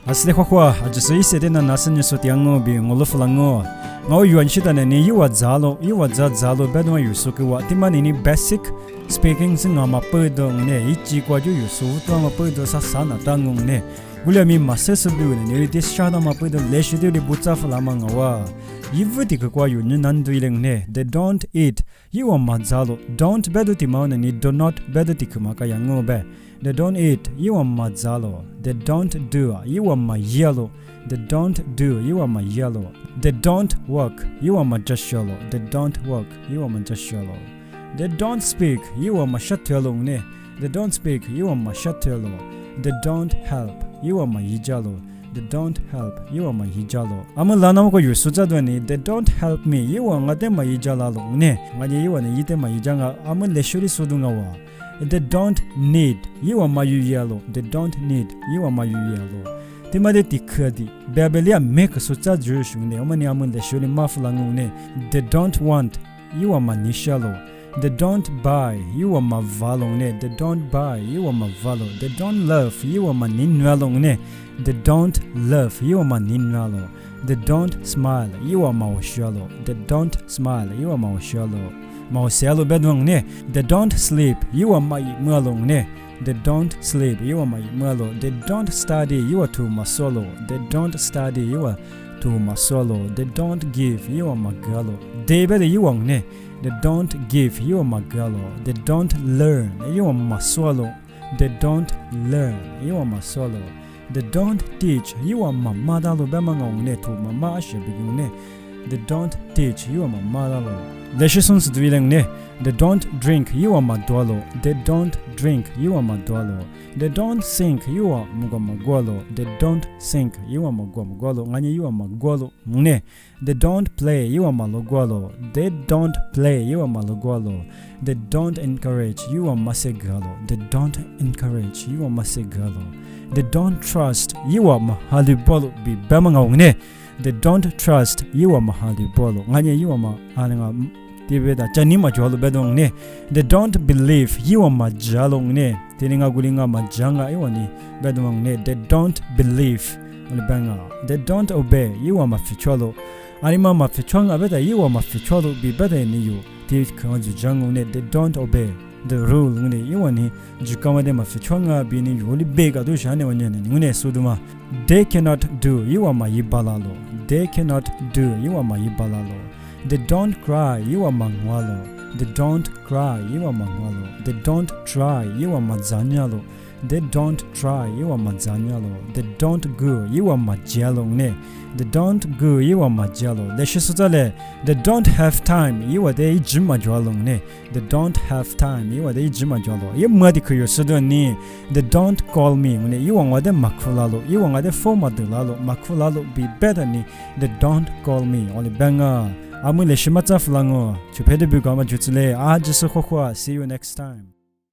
asle khwa ajse ise na nasan so tiango bi ngolo flango ngau yuan shita ne ni yuwa zalo bedwa yusu kwa timani ni basic speaking singa ma pedo ne ichi kwa ju yusu to ma pedo sa sana tangong ne gulami mases bu ne ni dis shada ma pedo leshu de butsa flama ngawa yivti kwa yu nan duileng ne they don't eat yuwa ma zalo don't bedo timao ne ni do not bedo tikuma ka yango be they don't eat yuwa ma zalo they don't do yuwa ma yellow they don't do you are my yellow they don't work you are my just yellow they don't work you are my just yellow they don't speak you are my shut yellow ne they don't speak you are my shut yellow they don't help you are my yellow they don't help you are my yellow amalana ko yusuja dwani they don't help me you are ngade my yellow ne ngani you are ne yite my janga amal leshuri sudunga wa they don't need you are my yellow they don't need you are my yellow timade tikhadi babelia make sucha jushune omani amun de shuli maflangne they don't want you are manishalo they don't buy you are mavalone they don't buy you are mavalo they don't love you are maninwalone they don't love you are maninwalo they don't smile you are mawshalo they don't smile you are mawshalo mawselo bedwangne they don't sleep you are malongne they don't sleep you are my malo they don't study you are too masolo they don't study you are too masolo they don't give you are magalo they better you are ne they don't give you are magalo they don't learn you are masolo they don't learn you are masolo they don't teach you are mamada lo bemangone to mama ashebigune they don't teach you are mamada lo leshons dwilengne they don't drink you are madwalo they don't drink you are madwalo they don't sing you are mugomagwalo they don't sing you are mugomagwalo ngani you are magwalo ne they don't play you are malogwalo they don't play you are malogwalo they don't encourage you are masegalo they don't encourage you are masegalo they don't trust you are mahalibolo bi bamangawngne they don't trust you are mahalibolo ngani you are mahalinga tibeda chanima jolo bedong ne they don't believe you are majalong ne tininga gulinga majanga iwani bedong ne they don't believe olibanga they don't obey you are maficholo anima mafichwanga beta you are maficholo bi beta ni you ti kanju jango ne they don't obey the rule ne iwani jukama de mafichwanga bi ni yoli bega do shane wanyane ngune suduma they cannot do you are mayibalalo they cannot do you are mayibalalo they don't cry you are mangwalo they don't cry you are mangwalo they don't try you are mazanyalo they don't try you are mazanyalo they don't go you are majalo ne they don't go you are majalo leshusutale they don't have time you are they jimajalo ne they don't have time you are they jimajalo yemadi kuyosudoni they don't call me ne you are ngade makulalo you are ngade formadulalo makulalo be better ni they don't call me only banga amule shimatsa flango chupede bugama jutsle ajso khokwa see you next time.